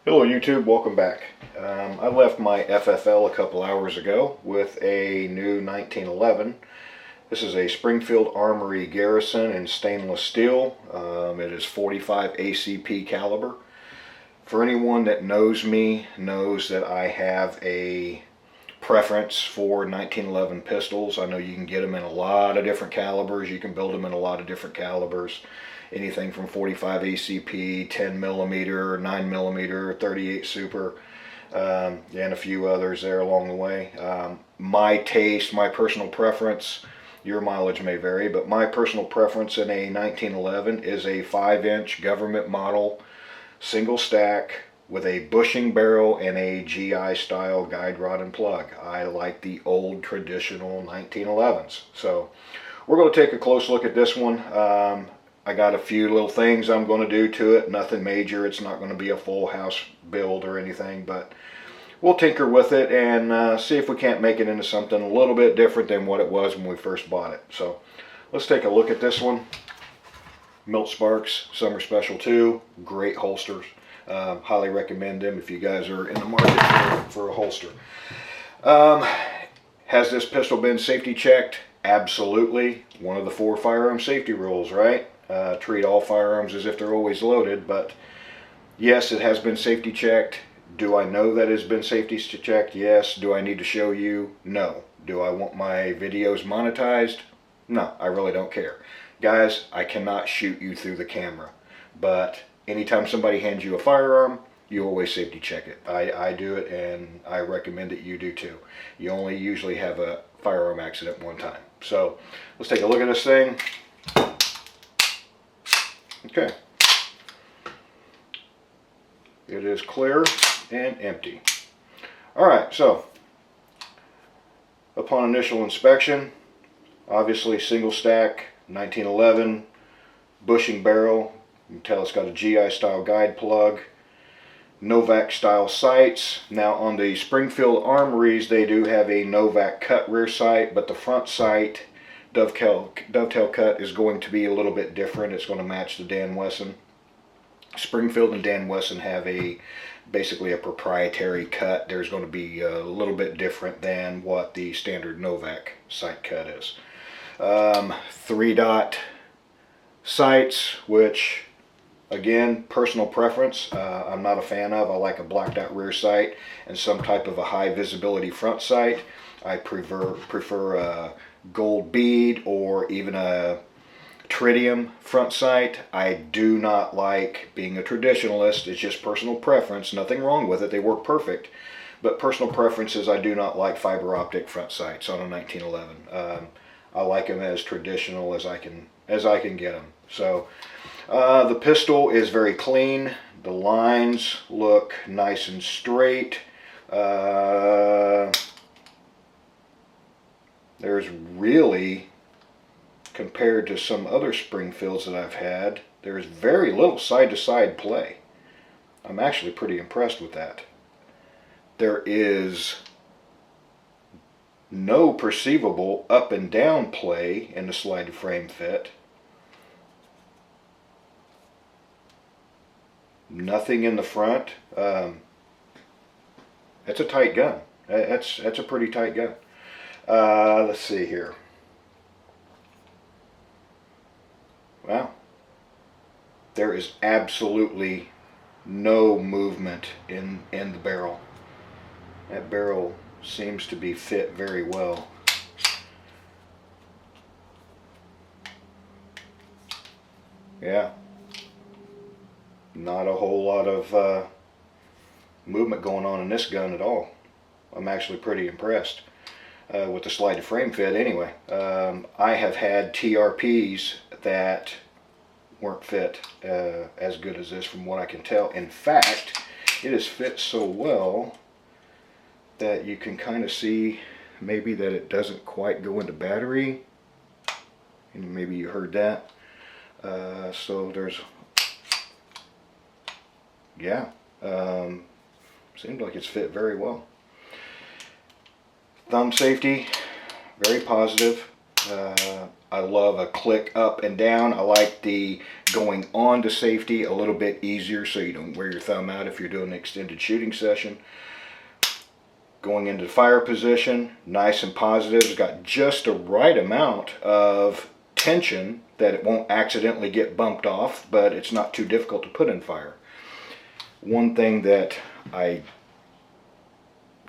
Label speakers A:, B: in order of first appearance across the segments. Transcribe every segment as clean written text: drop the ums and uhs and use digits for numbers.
A: Hello YouTube, welcome back. I left my FFL a couple hours ago with a new 1911. This is a Springfield Armory Garrison in stainless steel. It is 45 ACP caliber. For anyone that knows me knows that I have a preference for 1911 pistols. I know you can get them in a lot of different calibers. You can build them in a lot of different calibers. Anything from 45 ACP, 10 millimeter, 9 millimeter, 38 Super, and a few others there along the way. My taste, my personal preference, your mileage may vary, but my personal preference in a 1911 is a 5-inch government model, single stack, with a bushing barrel and a GI style guide rod and plug. I like the old traditional 1911s. So we're going to take a close look at this one. I got a few little things I'm going to do to it. Nothing major. It's not going to be a full house build or anything, but we'll tinker with it and see if we can't make it into something a little bit different than what it was when we first bought it. So let's take a look at this one. Milt Sparks Summer Special 2. Great holsters. Highly recommend them if you guys are in the market for a holster. Has this pistol been safety checked? Absolutely. One of the 4 firearm safety rules, right? Treat all firearms as if they're always loaded, but yes, it has been safety checked. Do I know that it's been safety checked? Yes. Do I need to show you? No. Do I want my videos monetized? No, I really don't care. Guys, I cannot shoot you through the camera, but anytime somebody hands you a firearm, you always safety check it. I do it, and I recommend that you do too. You only usually have a firearm accident one time. So let's take a look at this thing. Okay. It is clear and empty. Alright, so upon initial inspection, obviously single stack, 1911, bushing barrel. You can tell it's got a GI style guide plug, Novak style sights. Now on the Springfield Armories, they do have a Novak cut rear sight, but the front sight dovetail cut is going to be a little bit different. It's going to match the Dan Wesson. Springfield and Dan Wesson have basically a proprietary cut. There's going to be a little bit different than what the standard Novak sight cut is. 3-dot sights, which again, personal preference, I'm not a fan of. I like a blacked out rear sight and some type of a high visibility front sight. I prefer a gold bead or even a tritium front sight. I do not like, being a traditionalist, it's just personal preference, nothing wrong with it, they work perfect, but personal preference is I do not like fiber optic front sights on a 1911. I like them as traditional as I can get them. So the pistol is very clean. The lines look nice and straight. There's really, compared to some other Springfields that I've had, there's very little side-to-side play. I'm actually pretty impressed with that. There is no perceivable up and down play in the slide frame fit. Nothing in the front. It's a tight gun. That's a pretty tight gun. Let's see here. Wow. There is absolutely no movement in the barrel. That barrel seems to be fit very well. Yeah. Not a whole lot of movement going on in this gun at all. I'm actually pretty impressed with the slide to frame fit anyway. I have had TRPs that weren't fit as good as this from what I can tell. In fact, it is fit so well that you can kind of see maybe that it doesn't quite go into battery. And maybe you heard that. So there's, yeah, seems like it's fit very well. Thumb safety, very positive. I love a click up and down. I like the going on to safety a little bit easier so you don't wear your thumb out if you're doing an extended shooting session. Going into fire position, nice and positive. It's got just the right amount of tension that it won't accidentally get bumped off, but it's not too difficult to put in fire. One thing that I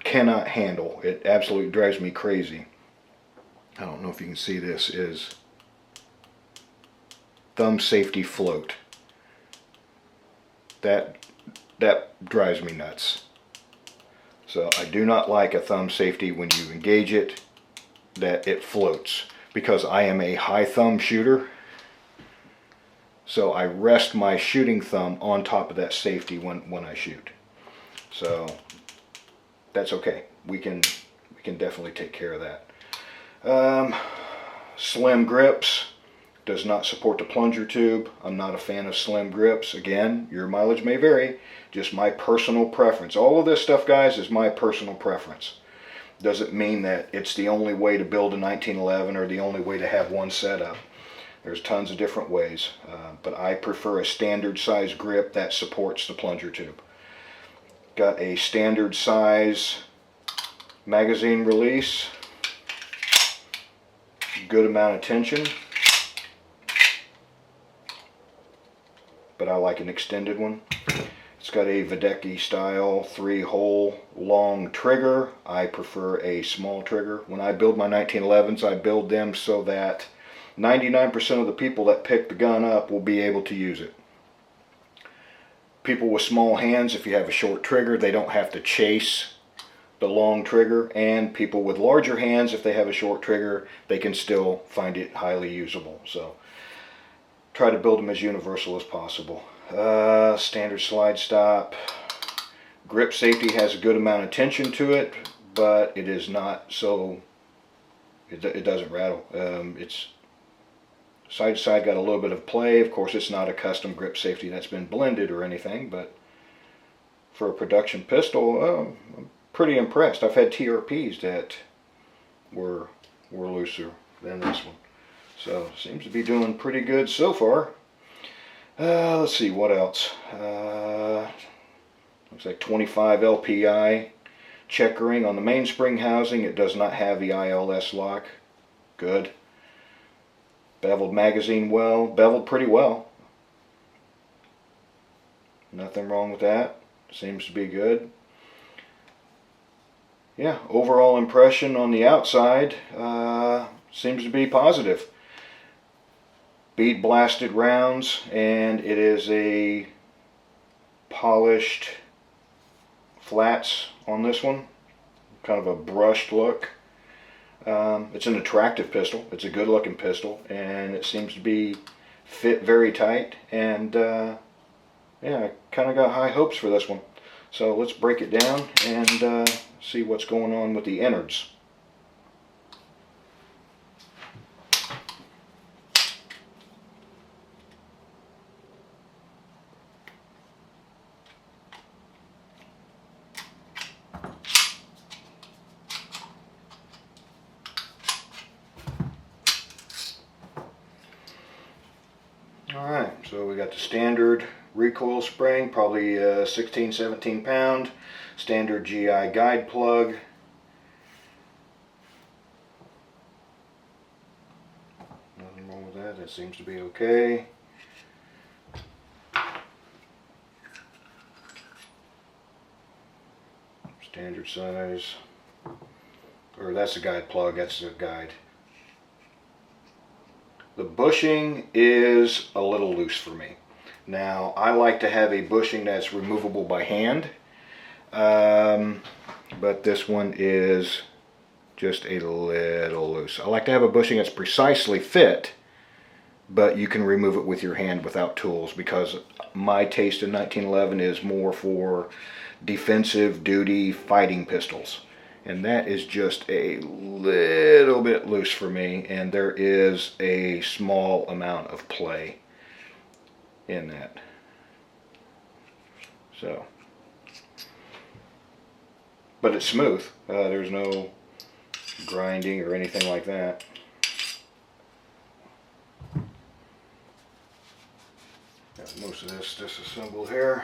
A: cannot handle, it absolutely drives me crazy, I don't know if you can see this, is thumb safety float. That drives me nuts. So I do not like a thumb safety when you engage it, that it floats, because I am a high thumb shooter. So I rest my shooting thumb on top of that safety when I shoot. So that's okay. We can definitely take care of that. Slim grips. Does not support the plunger tube. I'm not a fan of slim grips. Again, your mileage may vary. Just my personal preference. All of this stuff, guys, is my personal preference. Doesn't mean that it's the only way to build a 1911 or the only way to have one setup. There's tons of different ways, but I prefer a standard size grip that supports the plunger tube. Got a standard size magazine release. Good amount of tension. But I like an extended one. It's got a Vodecki style 3-hole long trigger. I prefer a small trigger. When I build my 1911s, I build them so that 99% of the people that pick the gun up will be able to use it. People with small hands, if you have a short trigger, they don't have to chase the long trigger. And people with larger hands, if they have a short trigger, they can still find it highly usable. So try to build them as universal as possible. Standard slide stop. Grip safety has a good amount of tension to it, but it is not so, it doesn't rattle. It's side to side, got a little bit of play. Of course, it's not a custom grip safety that's been blended or anything, but for a production pistol, I'm pretty impressed. I've had TRPs that were looser than this one. So, seems to be doing pretty good so far. Let's see, what else? Looks like 25 LPI checkering on the mainspring housing. It does not have the ILS lock. Good. Beveled magazine well. Beveled pretty well. Nothing wrong with that. Seems to be good. Yeah, overall impression on the outside seems to be positive. Bead blasted rounds, and it is a polished flats on this one. Kind of a brushed look. It's an attractive pistol. It's a good looking pistol, and it seems to be fit very tight. And yeah, I kind of got high hopes for this one. So let's break it down and see what's going on with the innards. Alright, so we got the standard recoil spring, probably 16-17 pound, standard GI guide plug. Nothing wrong with that, that seems to be okay. Standard size, or that's a guide plug, that's a guide. The bushing is a little loose for me. Now, I like to have a bushing that's removable by hand, but this one is just a little loose. I like to have a bushing that's precisely fit, but you can remove it with your hand without tools, because my taste in 1911 is more for defensive duty fighting pistols. And that is just a little bit loose for me, and there is a small amount of play in that. So, but it's smooth. There's no grinding or anything like that. most of this disassembled here.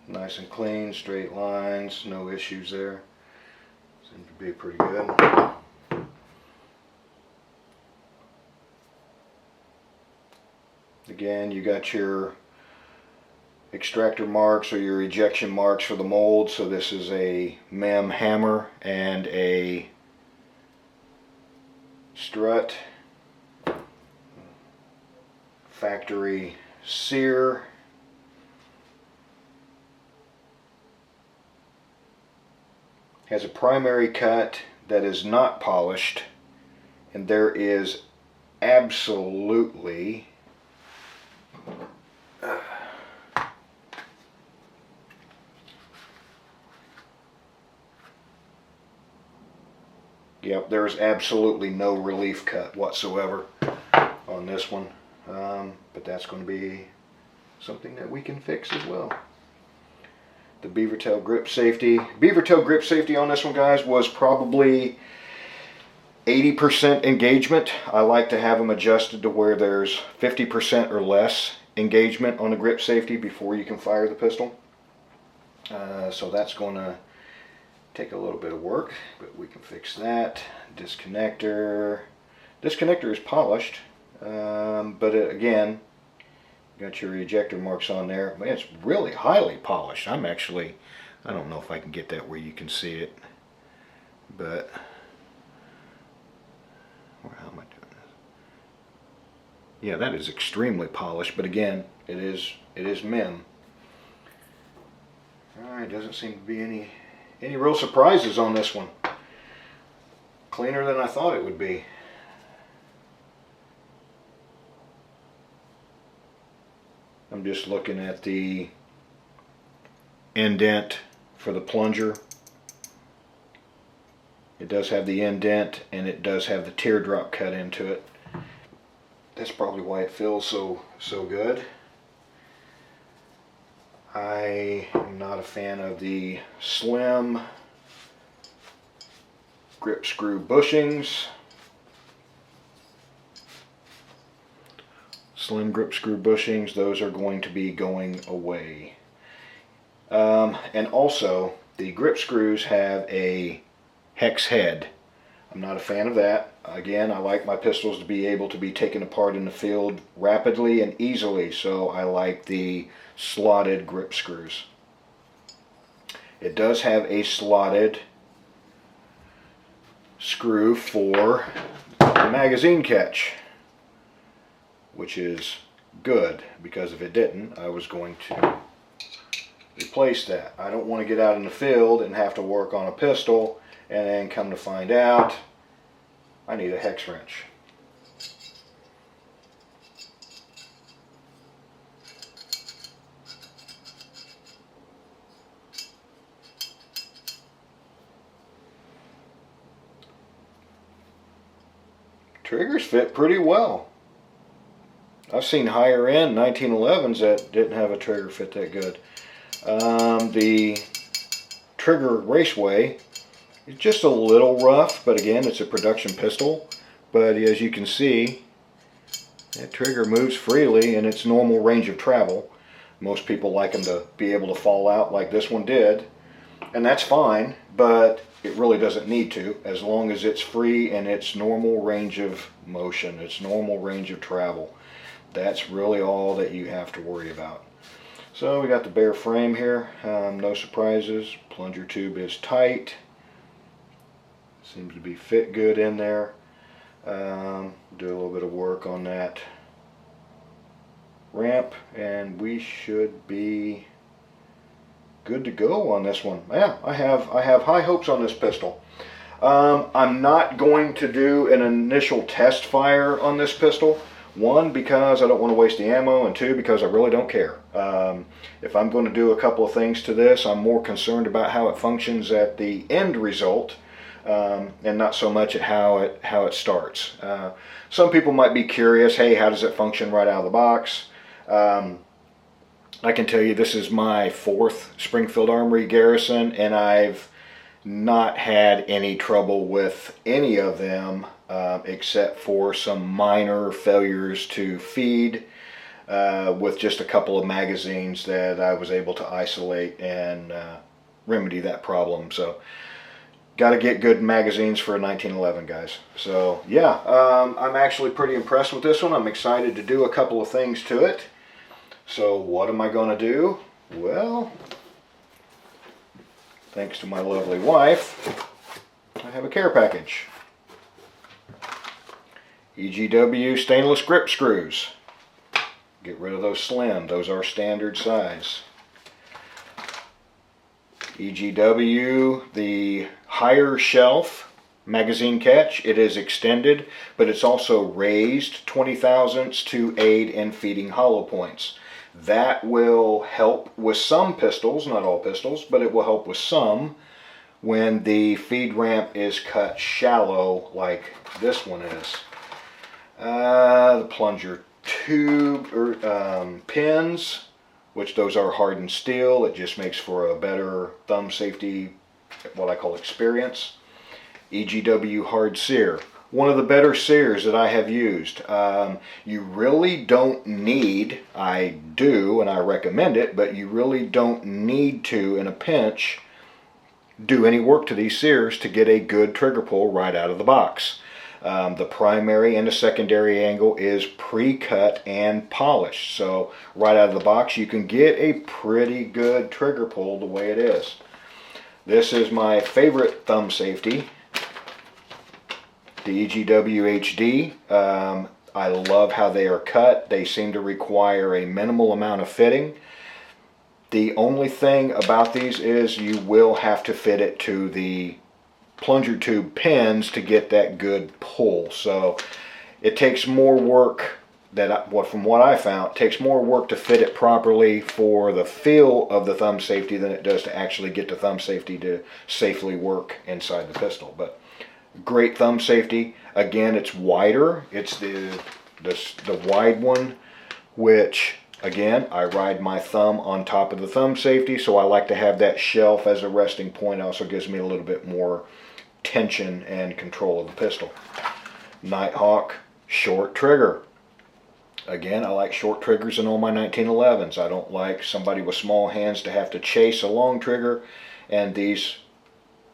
A: Nice and clean, straight lines, no issues there. Seems to be pretty good. Again, you got your extractor marks or your ejection marks for the mold. So this is a MEM hammer and a strut. Factory sear. Has a primary cut that is not polished, and there is absolutely yep, there is absolutely no relief cut whatsoever on this one, but that's going to be something that we can fix as well. The beaver tail grip safety. Beaver tail grip safety on this one, guys, was probably 80% engagement. I like to have them adjusted to where there's 50% or less engagement on the grip safety before you can fire the pistol. So that's going to take a little bit of work, but we can fix that. Disconnector. Disconnector is polished, but again, got your ejector marks on there. Man, it's really highly polished. I don't know if I can get that where you can see it, but how am I doing this? Yeah, that is extremely polished, but again, it is MEM. Alright, doesn't seem to be any real surprises on this one. Cleaner than I thought it would be. I'm just looking at the indent for the plunger. It does have the indent, and it does have the teardrop cut into it. That's probably why it feels so good. I am not a fan of the slim grip screw bushings. Slim grip screw bushings, those are going to be going away. And also, the grip screws have a hex head. I'm not a fan of that. Again, I like my pistols to be able to be taken apart in the field rapidly and easily, so I like the slotted grip screws. It does have a slotted screw for the magazine catch, which is good, because if it didn't, I was going to replace that. I don't want to get out in the field and have to work on a pistol and then come to find out I need a hex wrench. Triggers fit pretty well. I've seen higher end 1911s that didn't have a trigger fit that good. The trigger raceway is just a little rough, but again, it's a production pistol. But as you can see, that trigger moves freely in its normal range of travel. Most people like them to be able to fall out like this one did, and that's fine, but it really doesn't need to, as long as it's free in its normal range of motion, its normal range of travel. That's really all that you have to worry about. So we got the bare frame here, no surprises. Plunger tube is tight, seems to be fit good in there. Do a little bit of work on that ramp, and we should be good to go on this one. Yeah, I have high hopes on this pistol. I'm not going to do an initial test fire on this pistol. One, because I don't want to waste the ammo, and two, because I really don't care. If I'm going to do a couple of things to this, I'm more concerned about how it functions at the end result, and not so much at how it starts. Some people might be curious, hey, how does it function right out of the box? I can tell you this is my 4th Springfield Armory Garrison, and I've not had any trouble with any of them except for some minor failures to feed with just a couple of magazines that I was able to isolate and remedy that problem. So got to get good magazines for a 1911, guys. So yeah, I'm actually pretty impressed with this one. I'm excited to do a couple of things to it. So what am I going to do? Well, thanks to my lovely wife, I have a care package. EGW stainless grip screws. Get rid of those slim. Those are standard size. EGW, the higher shelf magazine catch. It is extended, but it's also raised 20 thousandths to aid in feeding hollow points. That will help with some pistols, not all pistols, but it will help with some when the feed ramp is cut shallow like this one is. The plunger tube pins, which those are hardened steel. It just makes for a better thumb safety, what I call experience. EGW hard sear. One of the better sears that I have used. You really don't need, I do and I recommend it, but you really don't need to, in a pinch, do any work to these sears to get a good trigger pull right out of the box. The primary and the secondary angle is pre-cut and polished, so right out of the box you can get a pretty good trigger pull the way it is. This is my favorite thumb safety, the EGW HD. I love how they are cut. They seem to require a minimal amount of fitting. The only thing about these is you will have to fit it to the plunger tube pins to get that good pull. So it takes more work from what I found, it takes more work to fit it properly for the feel of the thumb safety than it does to actually get the thumb safety to safely work inside the pistol. But great thumb safety. Again, it's wider. It's the wide one, which again, I ride my thumb on top of the thumb safety, so I like to have that shelf as a resting point. It also gives me a little bit more tension and control of the pistol. Nighthawk short trigger. Again, I like short triggers in all my 1911s. I don't like somebody with small hands to have to chase a long trigger, and these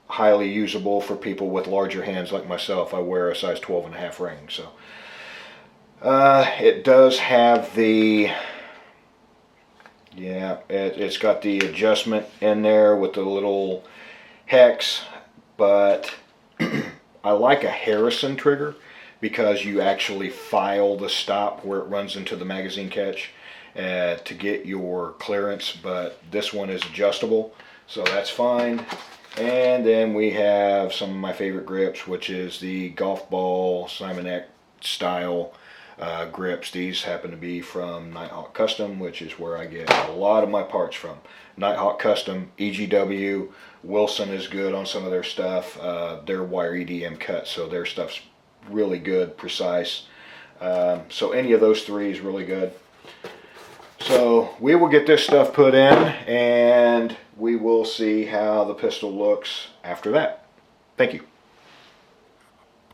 A: highly usable for people with larger hands like myself. I wear a size 12.5 ring. So it does have the, yeah, it's got the adjustment in there with the little hex, but I like a Harrison trigger because you actually file the stop where it runs into the magazine catch to get your clearance, but this one is adjustable, so that's fine. And then we have some of my favorite grips, which is the golf ball Simonet style grips. These happen to be from Nighthawk Custom, which is where I get a lot of my parts from. Nighthawk Custom, EGW, Wilson is good on some of their stuff. They're wire EDM cut, so their stuff's really good, precise. So any of those three is really good. So we will get this stuff put in, and we will see how the pistol looks after that. Thank you.